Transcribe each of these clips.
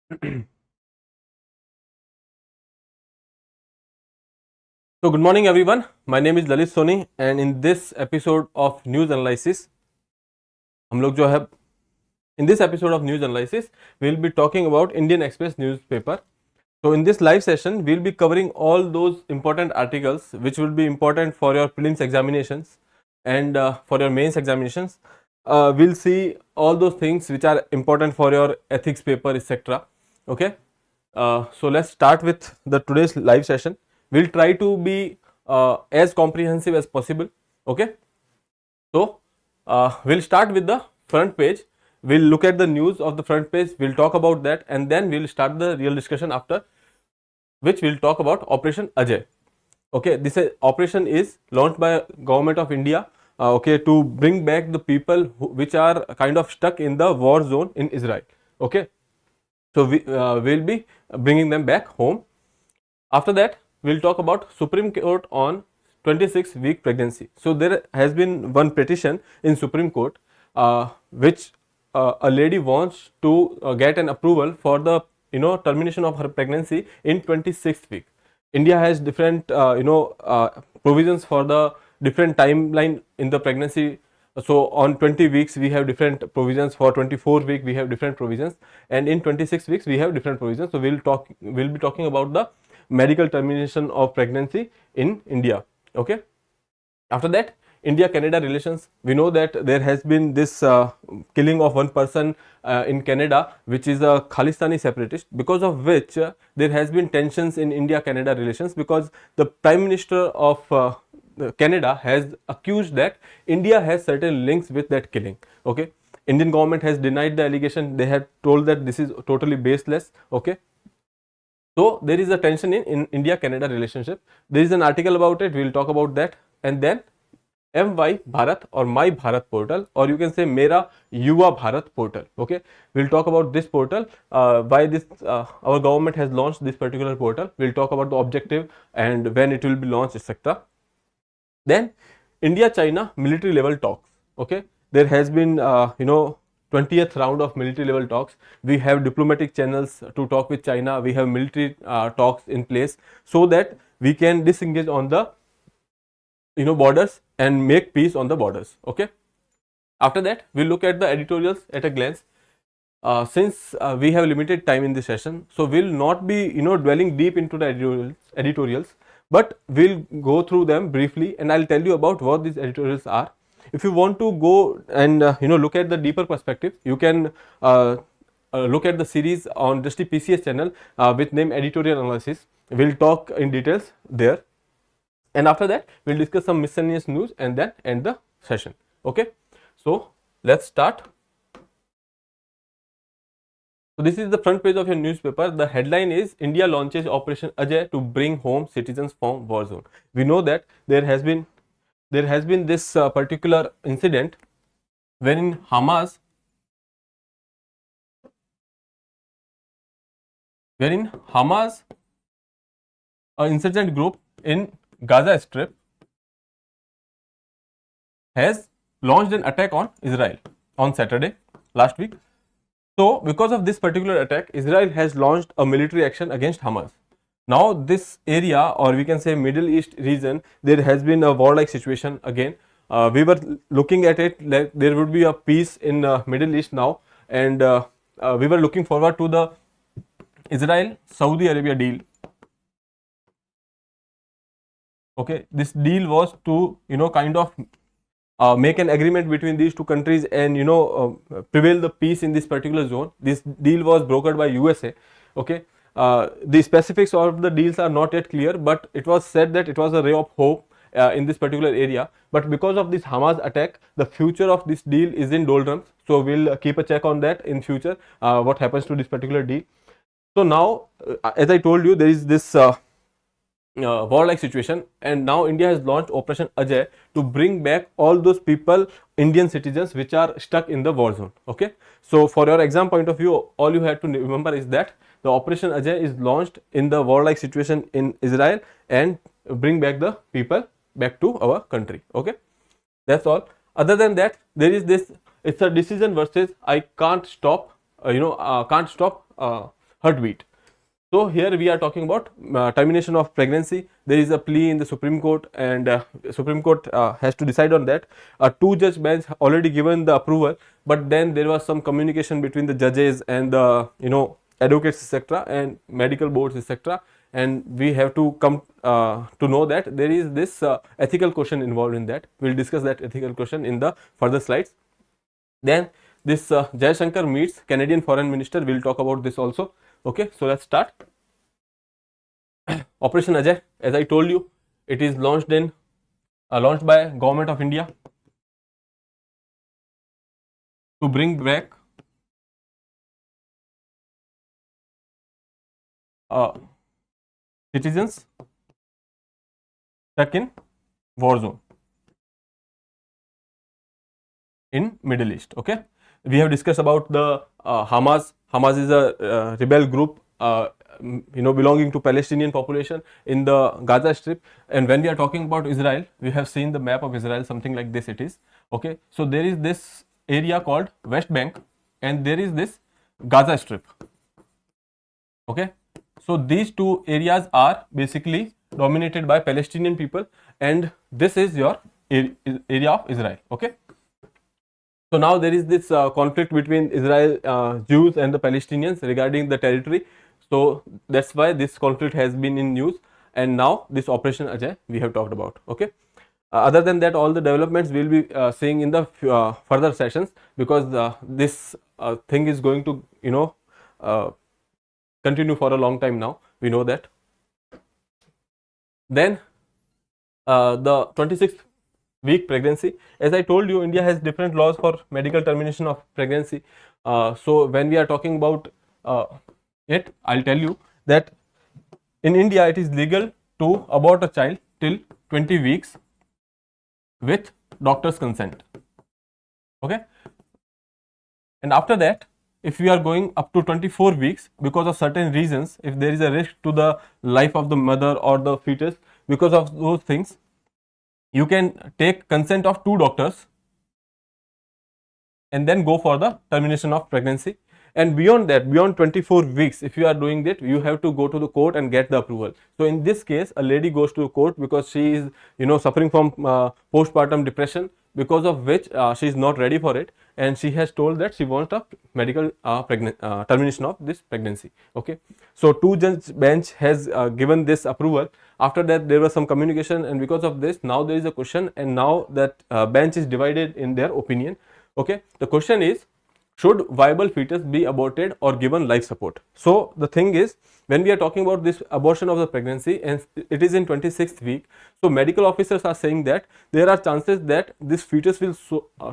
So good morning everyone. My name is Lalit Soni and in this episode of News Analysis हम लोग जो है in this episode of News Analysis we'll be talking about Indian Express newspaper. So in this live session we'll be covering all those important articles which will be important for your prelims examinations and for your mains examinations. We'll see all those things which are important for your ethics paper, etc. Okay. So let's start with the today's live session. We'll try to be as comprehensive as possible. Okay. So we'll start with the front page. We'll look at the news of the front page. We'll talk about that, and then we'll start the real discussion after, which we'll talk about Operation Ajay. Okay, this operation is launched by Government of India. Okay, to bring back the people which are kind of stuck in the war zone in Israel. Okay, so we'll be bringing them back home. After that, we'll talk about Supreme Court on 26-week pregnancy. So there has been one petition in Supreme Court which a lady wants to get an approval for the termination of her pregnancy in 26th week. India has different provisions for the different timeline in the pregnancy. So on 20 weeks we have different provisions, for 24 week we have different provisions, and in 26 weeks we have different provisions. So we'll be talking about the medical termination of pregnancy in India. Okay. After that, India-Canada relations. We know that there has been this killing of one person in Canada, which is a Khalistani separatist, because of which there has been tensions in India-Canada relations, because the Prime Minister of Canada has accused that India has certain links with that killing. Okay. Indian government has denied the allegation. They have told that this is totally baseless. Okay. So there is a tension in India-Canada relationship. There is an article about it. We'll talk about that. And then MY Bharat or My Bharat portal, or you can say Mera Yuva Bharat portal. Okay, we'll talk about this portal. Why this our government has launched this particular portal. We'll talk about the objective and when it will be launched, etc. Then India-China military level talks. Okay, there has been 20th round of military level talks. We have diplomatic channels to talk with China. We have military talks in place so that we can disengage on the borders and make peace on the borders. Okay. After that, we'll look at the editorials at a glance. Since we have limited time in this session, so we'll not be dwelling deep into the editorials, but we'll go through them briefly, and I'll tell you about what these editorials are. If you want to go and look at the deeper perspective, you can look at the series on Drishti PCS channel with name Editorial Analysis. We'll talk in details there, and after that we'll discuss some miscellaneous news and then end the session. Okay, so let's start. So this is the front page of your newspaper. The headline is India launches Operation Ajay to bring home citizens from war zone. We know that there has been this particular incident wherein Hamas an insurgent group in Gaza Strip has launched an attack on Israel on Saturday last week. So because of this particular attack, Israel has launched a military action against Hamas. Now this area, or we can say Middle East region, there has been a warlike situation again. We were looking at it like there would be a peace in Middle East now, and we were looking forward to the Israel-Saudi Arabia deal. Okay, this deal was to kind of make an agreement between these two countries and prevail the peace in this particular zone. This deal was brokered by USA. Okay, the specifics of the deals are not yet clear, but it was said that it was a ray of hope in this particular area. But because of this Hamas attack, the future of this deal is in doldrums. So we'll keep a check on that in future, what happens to this particular deal. So now, as I told you, there is this warlike situation, and now India has launched Operation Ajay to bring back all those people, Indian citizens, which are stuck in the war zone. Okay, so for your exam point of view, all you have to remember is that the Operation Ajay is launched in the warlike situation in Israel and bring back the people back to our country. Okay, that's all. Other than that, there is this, it's a decision versus I can't stop heartbeat. So here we are talking about termination of pregnancy. There is a plea in the Supreme Court, and Supreme Court has to decide on that. A two-judge bench already given the approval, but then there was some communication between the judges and the advocates, etc., and medical boards, etc. And we have to come to know that there is this ethical question involved in that. We'll discuss that ethical question in the further slides. Then this Jai Shankar meets Canadian Foreign Minister. We'll talk about this also. Okay, so let's start. Operation Ajay, as I told you, it is launched by Government of India to bring back citizens stuck in war zone in Middle East. Okay, we have discussed about the Hamas. Hamas is a rebel group, belonging to Palestinian population in the Gaza Strip. And when we are talking about Israel, we have seen the map of Israel, something like this it is. Okay, so there is this area called West Bank, and there is this Gaza Strip. Okay, so these two areas are basically dominated by Palestinian people, and this is your area of Israel. Okay, so now there is this conflict between Israel Jews and the Palestinians regarding the territory. So that's why this conflict has been in news, and now this Operation Ajay we have talked about. Okay, other than that, all the developments we will be seeing in the further sessions, because this thing is going to continue for a long time now. We know that. Then the 26th week pregnancy. As I told you, India has different laws for medical termination of pregnancy. So when we are talking about it, I'll tell you that in India it is legal to abort a child till 20 weeks with doctor's consent. Okay, and after that, if we are going up to 24 weeks because of certain reasons, if there is a risk to the life of the mother or the fetus, because of those things, you can take consent of 2 doctors and then go for the termination of pregnancy. And beyond that, beyond 24 weeks, if you are doing that, you have to go to the court and get the approval. So in this case, a lady goes to the court because she is suffering from postpartum depression, because of which she is not ready for it, and she has told that she wants a medical termination of this pregnancy. Okay, so 2-judge bench has given this approval. After that, there was some communication, and because of this, now there is a question, and now that bench is divided in their opinion. Okay, the question is, should viable fetus be aborted or given life support? So the thing is, when we are talking about this abortion of the pregnancy, and it is in 26th week, so medical officers are saying that there are chances that this fetus will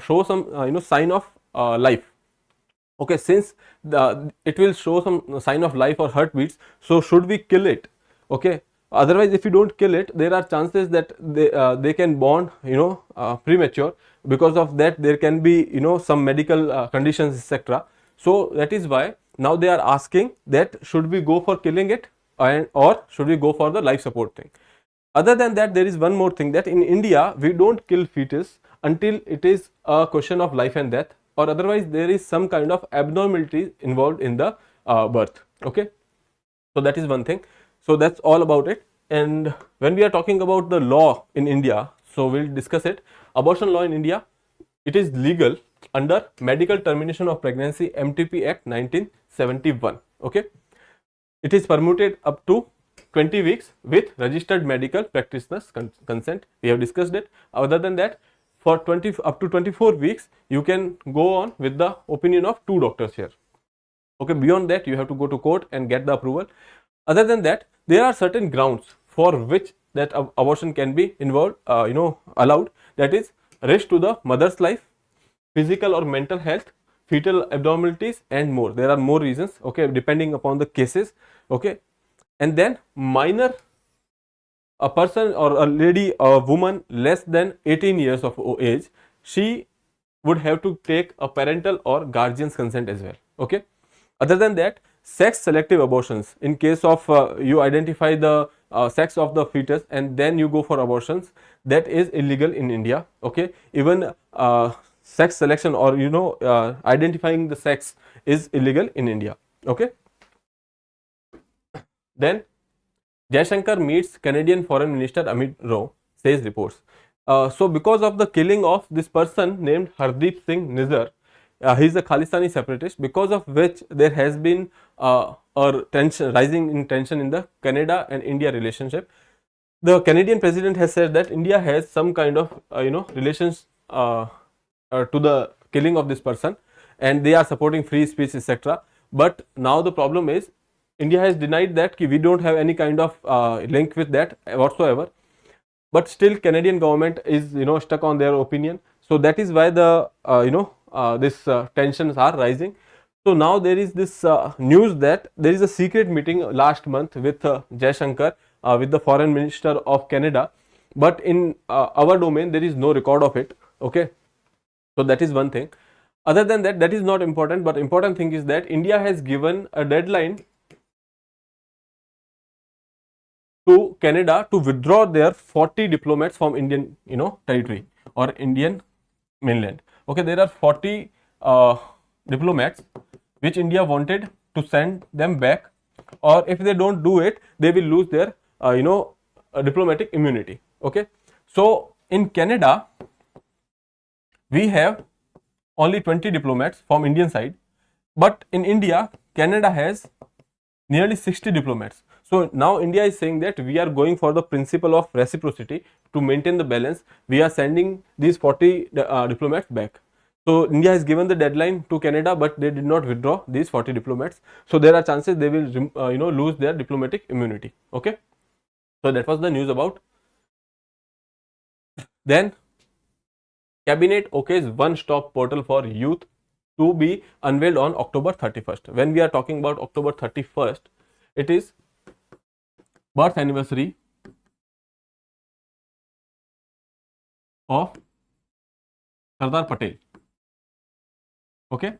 show some sign of life. Okay, since it will show some sign of life or heartbeats, so should we kill it? Okay, otherwise if you don't kill it, there are chances that they can born premature. Because of that, there can be some medical conditions, etc. So that is why now they are asking that should we go for killing it, or should we go for the life support thing. Other than that, there is one more thing, that in India we don't kill fetus until it is a question of life and death, or otherwise there is some kind of abnormality involved in the birth. Okay, so that is one thing. So that's all about it. And when we are talking about the law in India, so we'll discuss it. Abortion law in India, it is legal under Medical Termination of Pregnancy MTP Act 1971. Okay, it is permitted up to 20 weeks with registered medical practitioner's consent. We have discussed it. Other than that, for up to 24 weeks, you can go on with the opinion of 2 doctors here. Okay, beyond that, you have to go to court and get the approval. Other than that, there are certain grounds for which that abortion can be involved, allowed. That is risk to the mother's life, physical or mental health, fetal abnormalities, and more. There are more reasons, okay, depending upon the cases. Okay, and then minor, a person or a lady or a woman less than 18 years of age, she would have to take a parental or guardian's consent as well. Okay, other than that, sex selective abortions, in case of you identify the sex of the fetus and then you go for abortions, that is illegal in India. Okay, even sex selection or identifying the sex is illegal in India. Okay, Then Jaishankar meets Canadian Foreign Minister Amit Rao, says reports. So because of the killing of this person named Hardeep Singh Nizar, he is a Khalistani separatist, because of which there has been a tension, rising in tension in the Canada and India relationship. The Canadian president has said that India has some kind of relations to the killing of this person, and they are supporting free speech, etc. But now the problem is India has denied that we don't have any kind of link with that whatsoever. But still, Canadian government is stuck on their opinion. So that is why the this tensions are rising. So now there is this news that there is a secret meeting last month with Jaishankar with the foreign minister of Canada, but in our domain there is no record of it. Okay, so that is one thing. Other than that, that is not important, but important thing is that India has given a deadline to Canada to withdraw their 40 diplomats from Indian territory or Indian mainland. Okay, there are 40 diplomats which India wanted to send them back, or if they don't do it, they will lose their diplomatic immunity. Okay, so in Canada we have only 20 diplomats from Indian side, but in India Canada has nearly 60 diplomats. So now India is saying that we are going for the principle of reciprocity to maintain the balance. We are sending these 40 diplomats back. So India has given the deadline to Canada, but they did not withdraw these 40 diplomats. So there are chances they will lose their diplomatic immunity. Okay. So that was the news about. Then Cabinet okays one-stop portal for youth to be unveiled on October 31st. When we are talking about October 31st, it is birth anniversary of Sardar Patel. Okay,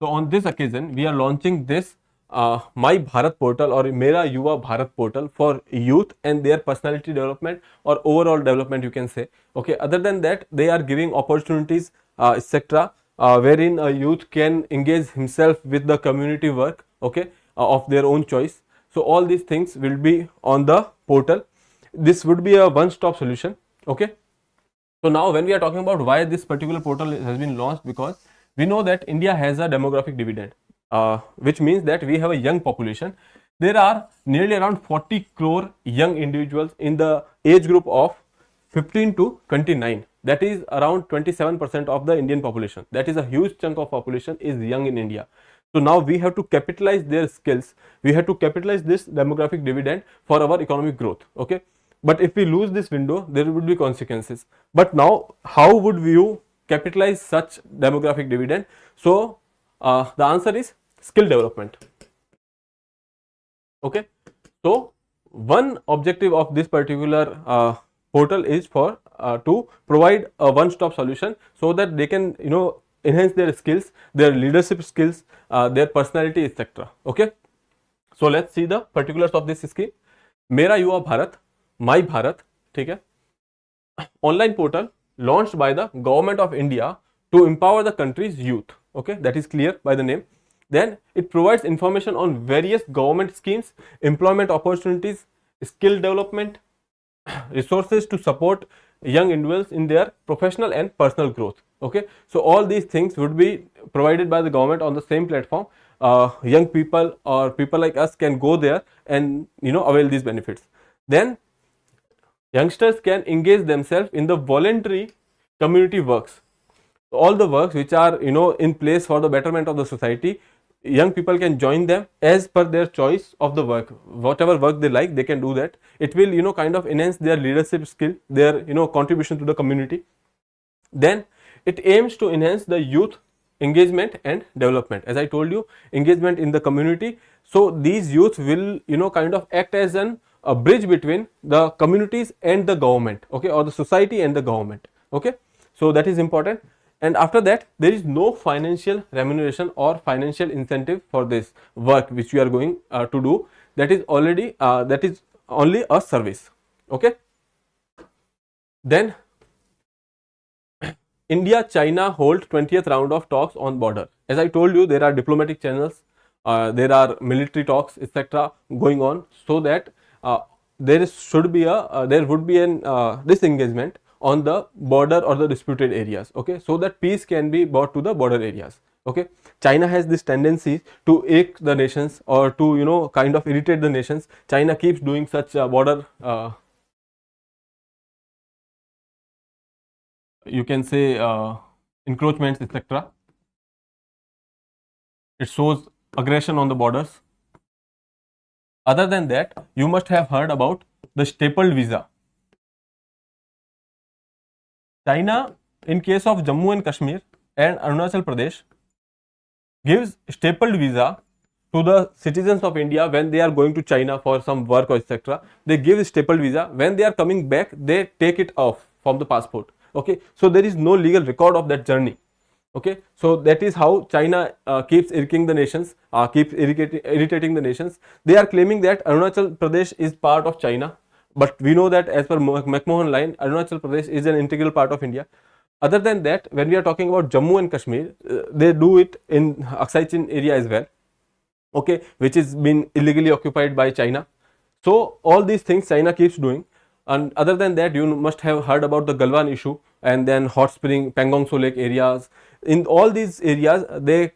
so on this occasion we are launching this My Bharat portal or Mera Yuva Bharat portal for youth and their personality development or overall development, you can say. Okay, other than that, they are giving opportunities etc. Wherein a youth can engage himself with the community work, okay, of their own choice. So all these things will be on the portal. This would be a one-stop solution. Okay, so now when we are talking about why this particular portal has been launched, because we know that India has a demographic dividend, which means that we have a young population. There are nearly around 40 crore young individuals in the age group of 15 to 29. That is around 27% of the Indian population. That is a huge chunk of population is young in India. So now we have to capitalize their skills. We have to capitalize this demographic dividend for our economic growth. Okay, but if we lose this window, there would be consequences. But now, how would you capitalize such demographic dividend? So the answer is skill development. Okay, so one objective of this particular portal is for to provide a one-stop solution so that they can enhance their skills, their leadership skills, their personality, etc. Okay, so let's see the particulars of this scheme. Mera Yuva Bharat, My Bharat, ठीक है, online portal launched by the government of India to empower the country's youth. Okay, that is clear by the name. Then it provides information on various government schemes, employment opportunities, skill development, resources to support young individuals in their professional and personal growth. Okay, so all these things would be provided by the government on the same platform. Young people or people like us can go there and avail these benefits. Then youngsters can engage themselves in the voluntary community works. All the works which are in place for the betterment of the society, young people can join them as per their choice of the work. Whatever work they like, they can do that. It will kind of enhance their leadership skill, their contribution to the community. Then it aims to enhance the youth engagement and development. As I told you, engagement in the community. So these youth will kind of act as a bridge between the communities and the government, okay, or the society and the government. Okay, so that is important. And after that, there is no financial remuneration or financial incentive for this work which you are going to do. That is already that is only a service. Okay, then India China hold 20th round of talks on border. As I told you, there are diplomatic channels there are military talks, etc., going on, so that there would be an disengagement on the border or the disputed areas, okay, so that peace can be brought to the border areas. Okay, China has this tendency to ache the nations, or to kind of irritate the nations. China keeps doing such border you can say encroachments, etc. It shows aggression on the borders. Other than that, you must have heard about the stapled visa. China, in case of Jammu and Kashmir and Arunachal Pradesh, gives stapled visa to the citizens of India when they are going to China for some work or etc. They give stapled visa. When they are coming back, they take it off from the passport. Okay, so there is no legal record of that journey. Okay, so that is how China keeps irritating the nations, keeps irritating the nations. They are claiming that Arunachal Pradesh is part of China, but we know that as per McMahon line, Arunachal Pradesh is an integral part of India. Other than that, when we are talking about Jammu and Kashmir, they do it in Aksai Chin area as well, okay, which is been illegally occupied by China. So all these things China keeps doing. And other than that, you must have heard about the Galwan issue, and then hot spring, Pangong Tso Lake areas. In all these areas, they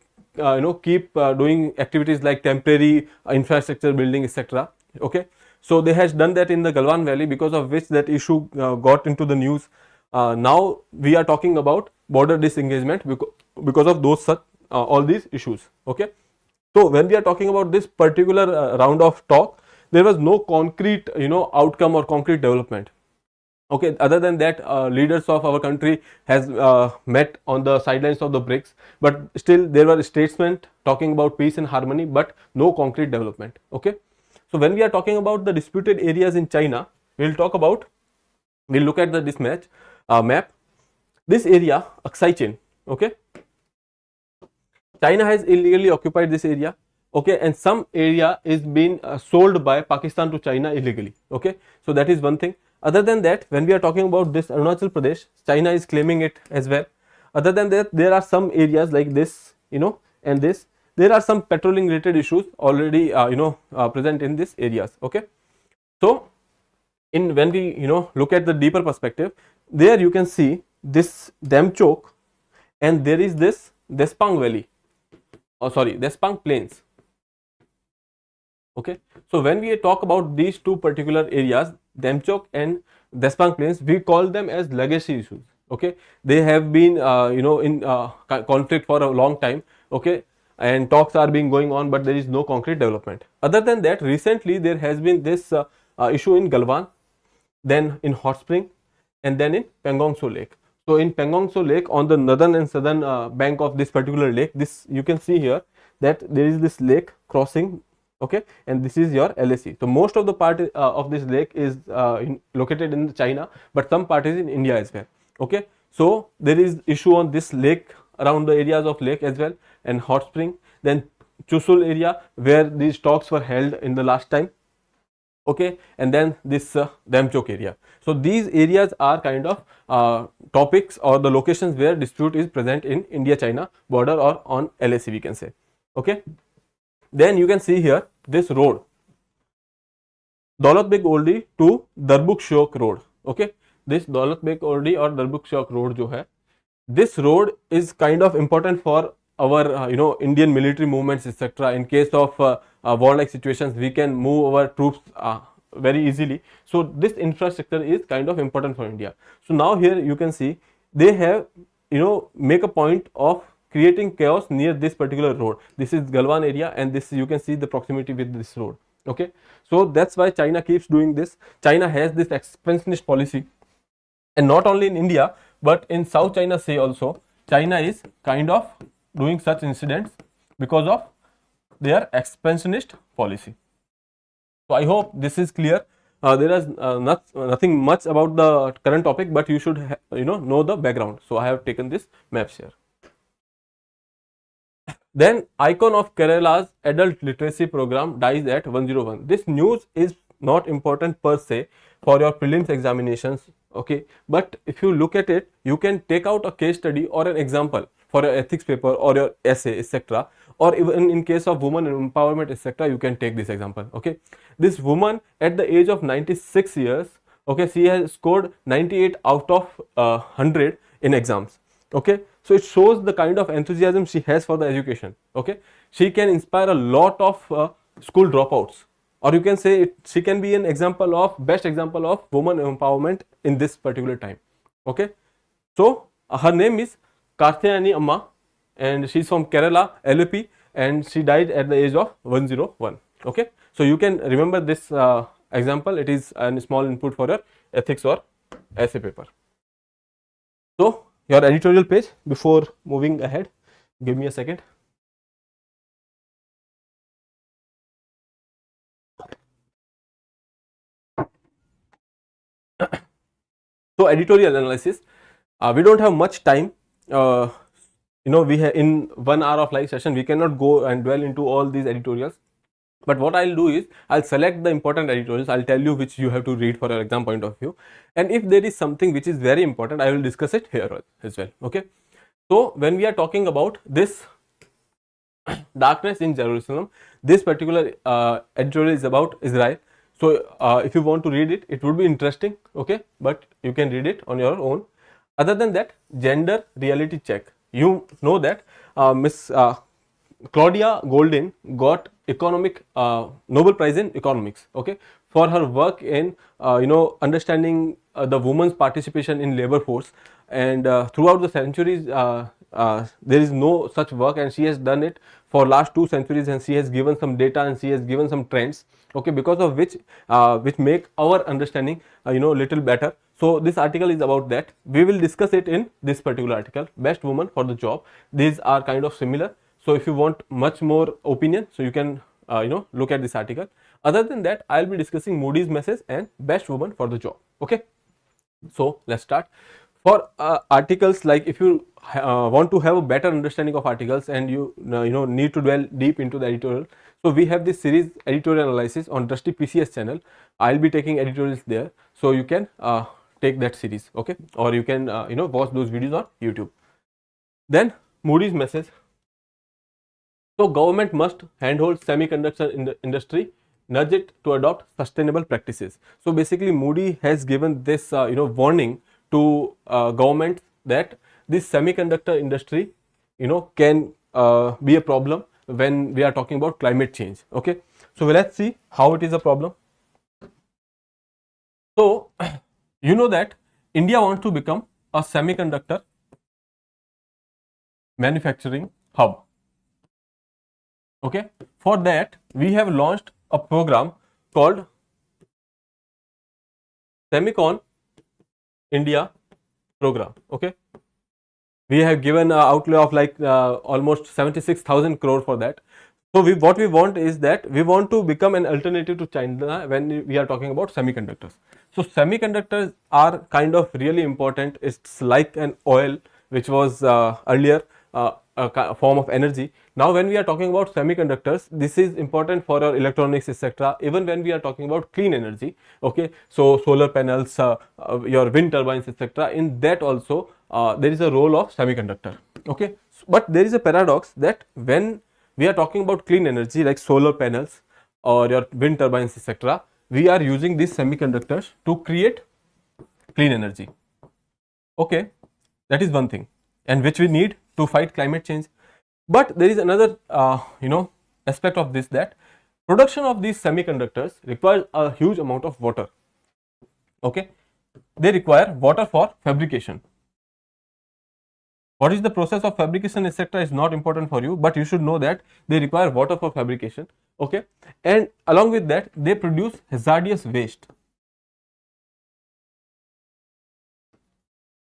keep doing activities like temporary infrastructure building, etc. Okay, so they has done that in the Galwan Valley, because of which that issue got into the news. Now we are talking about border disengagement because of those all these issues. Okay, so when we are talking about this particular round of talk, there was no concrete outcome or concrete development. Okay, other than that, leaders of our country has met on the sidelines of the BRICS, but still there were statesmen talking about peace and harmony, but no concrete development. Okay, so when we are talking about the disputed areas in China, we'll look at this map. This area, Aksai Chin, okay, China has illegally occupied this area. Okay, and some area is being sold by Pakistan to China illegally. Okay, so that is one thing. Other than that, when we are talking about this Arunachal Pradesh, China is claiming it as well. Other than that, there are some areas like this, and this. There are some patrolling related issues already, present in these areas. Okay, so when we look at the deeper perspective, there you can see this Demchok, and there is this Despang Valley. Despang Plains. Okay, so when we talk about these two particular areas, Demchok and Despang Plains, we call them as legacy issues. Okay, they have been in conflict for a long time. Okay, and talks are being going on, but there is no concrete development. Other than that, recently there has been this issue in Galwan, then in Hot Spring, and then in Pangong Tso Lake. So in Pangong Tso Lake, on the northern and southern bank of this particular lake, this you can see here that there is this lake crossing. Okay, and this is your LAC. So most of the part of this lake is located in China, but some part is in India as well. Okay, so there is issue on this lake, around the areas of lake as well, and Hot Spring, then Chusul area where these talks were held in the last time. Okay, and then this Demchok area. So these areas are kind of topics or the locations where dispute is present in India-China border or on LAC, we can say. Okay. Then you can see here this road, Daulat Beg Oldi to Darbuk Shok Road. Okay, this Daulat Beg Oldi or Darbuk Shok Road jo hai, this road is kind of important for our Indian military movements, etc. In case of war-like situations, we can move our troops very easily. So this infrastructure is kind of important for India. So now here you can see they have make a point of creating chaos near this particular road. This is Galwan area, and this you can see the proximity with this road. Okay, so that's why China keeps doing this. China has this expansionist policy, and not only in India but in South China Sea also, China is kind of doing such incidents because of their expansionist policy. So I hope this is clear. There is nothing much about the current topic, but you should know the background. So I have taken this maps here. Then icon of Kerala's adult literacy program dies at 101. This news is not important per se for your prelims examinations okay, but if you look at it, you can take out a case study or an example for your ethics paper or your essay, etc., or even in case of women empowerment, etc., you can take this example. Okay, this woman at the age of 96 years, okay, she has scored 98 out of 100 in exams. Okay, so it shows the kind of enthusiasm she has for the education. Okay, she can inspire a lot of school dropouts, or you can say she can be an example of best example of woman empowerment in this particular time. Okay, so her name is Karthayani Amma, and she's from Kerala, LP, and she died at the age of 101. Okay, so you can remember this example. It is a small input for your ethics or essay paper. So your editorial page, before moving ahead, give me a second. So editorial analysis, we don't have much time. We have in 1 hour of live session, we cannot go and dwell into all these editorials. But what I'll do is I'll select the important editorials. I'll tell you which you have to read for your exam point of view. And if there is something which is very important, I will discuss it here as well. Okay. So when we are talking about this darkness in Jerusalem, this particular editorial is about Israel. So if you want to read it, it would be interesting. Okay. But you can read it on your own. Other than that, gender reality check. You know that Miss Claudia Goldin got Nobel Prize in economics, okay, for her work in understanding the woman's participation in labor force, and throughout the centuries there is no such work, and she has done it for last 2 centuries, and she has given some data and she has given some trends, okay, because of which make our understanding little better. So this article is about that. We will discuss it in this particular article, best woman for the job. These are kind of similar. So if you want much more opinion, so you can look at this article. Other than that, I'll be discussing Moody's Message and best woman for the job. Okay, so let's start. For articles, like if you want to have a better understanding of articles and you need to dwell deep into the editorial, so we have this series Editorial Analysis on Drishti PCS channel. I'll be taking editorials there, so you can take that series, okay, or you can watch those videos on YouTube. Then Moody's Message. So government must handhold semiconductor industry, nudge it to adopt sustainable practices. So basically Moody has given this warning to government that this semiconductor industry can be a problem when we are talking about climate change. Okay, so let's see how it is a problem. So you know that India wants to become a semiconductor manufacturing hub. Okay, for that we have launched a program called Semicon India program. Okay, we have given an outlay of like almost 76,000 crore for that. So what we want is that we want to become an alternative to China when we are talking about semiconductors. So semiconductors are kind of really important. It's like an oil which was earlier a form of energy. Now when we are talking about semiconductors, this is important for our electronics, etc. Even when we are talking about clean energy, okay, so solar panels, your wind turbines, etc. In that also there is a role of semiconductor. Okay, but there is a paradox that when we are talking about clean energy like solar panels or your wind turbines, etc., we are using these semiconductors to create clean energy. Okay, that is one thing, and which we need to fight climate change. But there is another aspect of this, that production of these semiconductors requires a huge amount of water. Okay, they require water for fabrication. What is the process of fabrication, etc., is not important for you, but you should know that they require water for fabrication. Okay, and along with that they produce hazardous waste.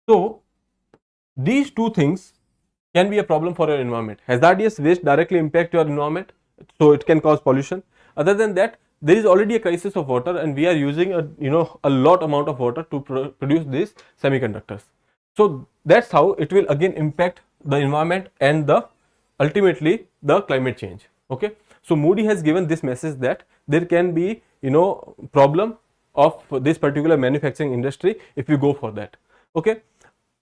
So these two things can be a problem for your environment. Hazardous waste directly impact your environment, so it can cause pollution. Other than that, there is already a crisis of water, and we are using a lot amount of water to produce these semiconductors. So that's how it will again impact the environment and ultimately the climate change. Okay, so Moody has given this message that there can be problem of this particular manufacturing industry if we go for that. Okay,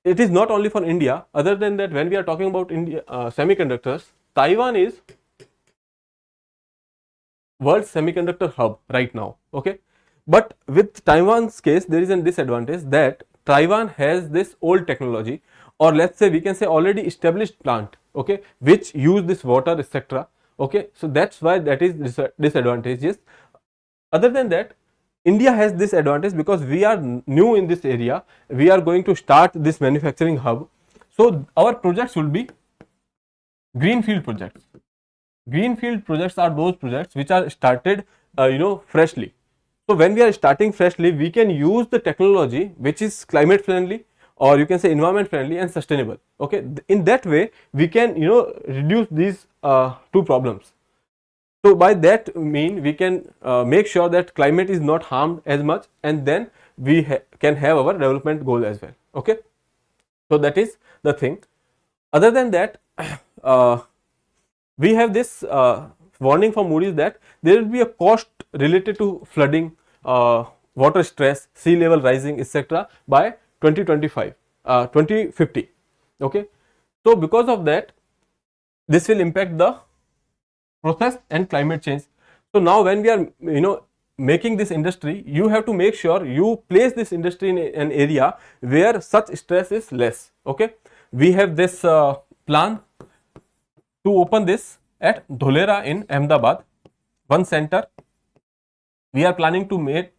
it is not only for India. Other than that, when we are talking about India semiconductors, Taiwan is world semiconductor hub right now. Okay, but with Taiwan's case, there is a disadvantage that Taiwan has this old technology, or let's say we can say already established plant, okay, which use this water, etc. Okay, so that's why that is disadvantageous. Other than that, India has this advantage because we are new in this area. We are going to start this manufacturing hub. So our projects will be greenfield projects. Greenfield projects are those projects which are started freshly. So when we are starting freshly, we can use the technology which is climate friendly, or you can say environment friendly and sustainable. Okay, in that way we can reduce these two problems. So by that mean we can make sure that climate is not harmed as much, and then we can have our development goal as well. Okay, so that is the thing. Other than that, we have this warning from Moody's that there will be a cost related to flooding, water stress, sea level rising, etc. by 2025, 2050. Okay, so because of that, this will impact the process and climate change. So now when we are making this industry, you have to make sure you place this industry in an area where such stress is less. Okay, we have this plan to open this at Dholera in Ahmedabad, one center. We are planning to make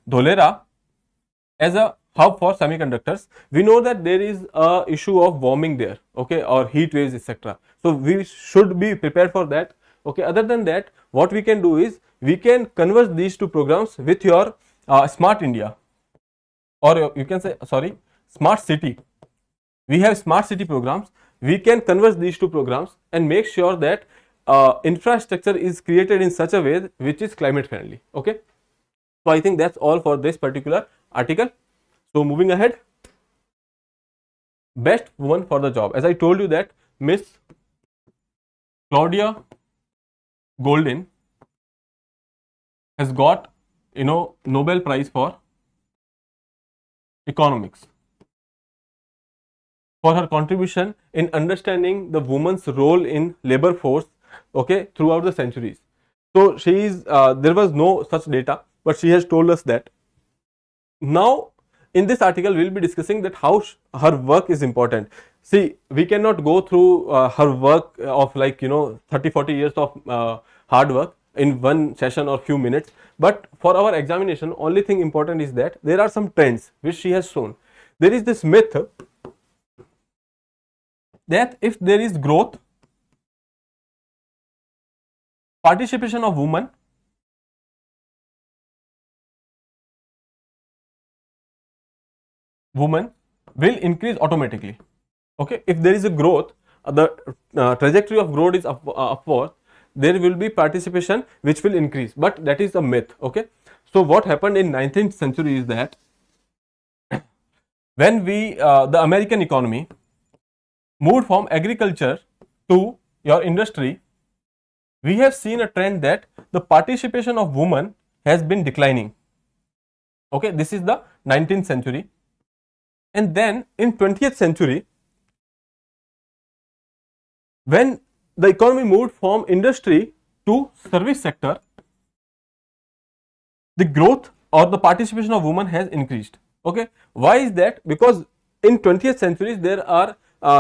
Dholera as a hub for semiconductors. We know that there is a issue of warming there, okay, or heat waves, etc. So we should be prepared for that. Okay, other than that, what we can do is we can converge these two programs with your Smart India, or you can say Smart City. We have Smart City programs. We can converge these two programs and make sure that infrastructure is created in such a way which is climate friendly. Okay, so I think that's all for this particular article. So moving ahead, best woman for the job. As I told you that Miss Claudia Goldin has got Nobel Prize for economics for her contribution in understanding the woman's role in labor force, okay, throughout the centuries. So she is there was no such data, but she has told us that. Now in this article we will be discussing that how her work is important. See, we cannot go through her work of 30-40 years of hard work in one session or few minutes, but for our examination only thing important is that there are some trends which she has shown. There is this myth that if there is growth, participation of women will increase automatically. Okay, if there is a growth, the trajectory of growth is upward, there will be participation which will increase, but that is a myth. Okay, so what happened in 19th century is that when the American economy moved from agriculture to your industry, we have seen a trend that the participation of women has been declining. Okay, this is the 19th century. And then in 20th century, when the economy moved from industry to service sector, the growth or the participation of women has increased. Okay, why is that? Because in 20th century there are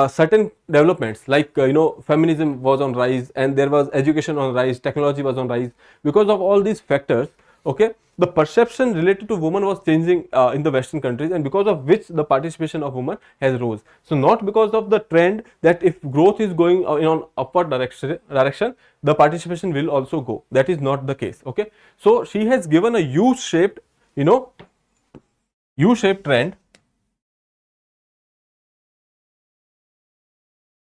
certain developments like feminism was on rise, and there was education on rise, technology was on rise. Because of all these factors, okay, the perception related to women was changing in the Western countries, and because of which the participation of women has rose. So not because of the trend that if growth is going in upward direction, the participation will also go. That is not the case. Okay, so she has given a U-shaped trend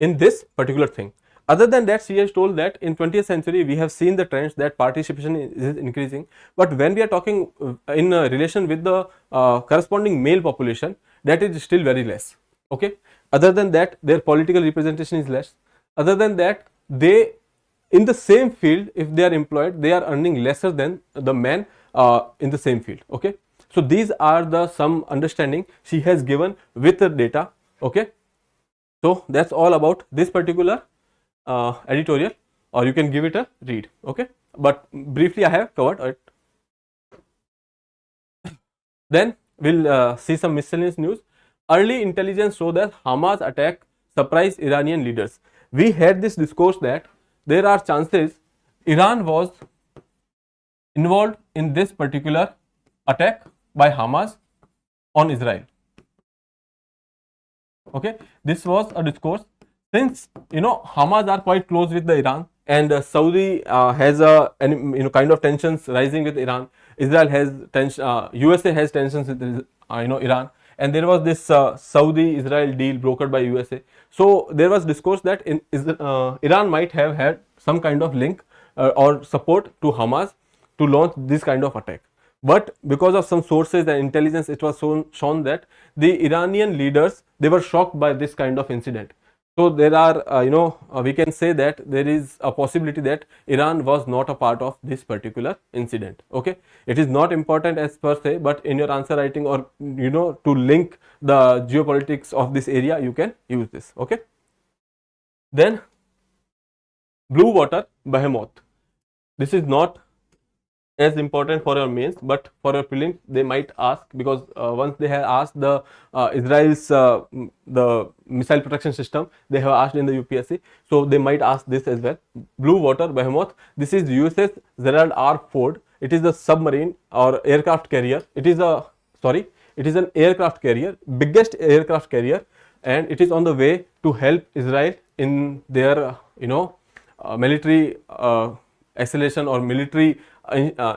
in this particular thing. Other than that, she has told that in 20th century we have seen the trends that participation is increasing, but when we are talking in relation with the corresponding male population, that is still very less. Okay, other than that, their political representation is less. Other than that, they in the same field, if they are employed, they are earning lesser than the men in the same field. Okay, so these are the some understanding she has given with the data. Okay, so that's all about this particular editorial, or you can give it a read. Okay, but briefly I have covered it. Then we'll see some miscellaneous news. Early intelligence show that Hamas attack surprised Iranian leaders. We had this discourse that there are chances Iran was involved in this particular attack by Hamas on Israel. Okay, this was a discourse since Hamas are quite close with the Iran, and Saudi has a kind of tensions rising with Iran. Israel has tension, USA has tensions with Iran, and there was this Saudi-Israel deal brokered by USA. So there was discourse that Iran might have had some kind of link or support to Hamas to launch this kind of attack. But because of some sources and intelligence, it was shown that the Iranian leaders, they were shocked by this kind of incident. So there are, we can say that there is a possibility that Iran was not a part of this particular incident. Okay, it is not important as per se, but in your answer writing, or to link the geopolitics of this area, you can use this. Okay, then blue water behemoth. This is not as important for your mains, but for your prelims they might ask, because once they have asked the Israel's the missile protection system, they have asked in the UPSC, so they might ask this as well. Blue water behemoth, this is USS Zer R Ford. It is the submarine or aircraft carrier. It is an aircraft carrier, biggest aircraft carrier, and it is on the way to help Israel in their military acceleration or military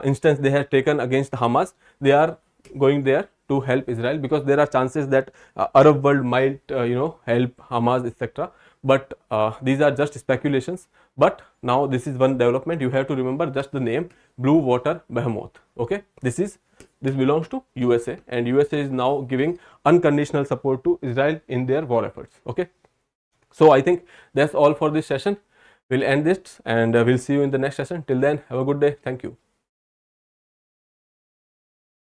instance they have taken against Hamas. They are going there to help Israel, because there are chances that Arab world might help Hamas, etc. But these are just speculations. But now this is one development. You have to remember just the name, blue water behemoth. Okay, this belongs to USA, and USA is now giving unconditional support to Israel in their war efforts. Okay, so I think that's all for this session. We'll end this, and we'll see you in the next session. Till then, have a good day. Thank you.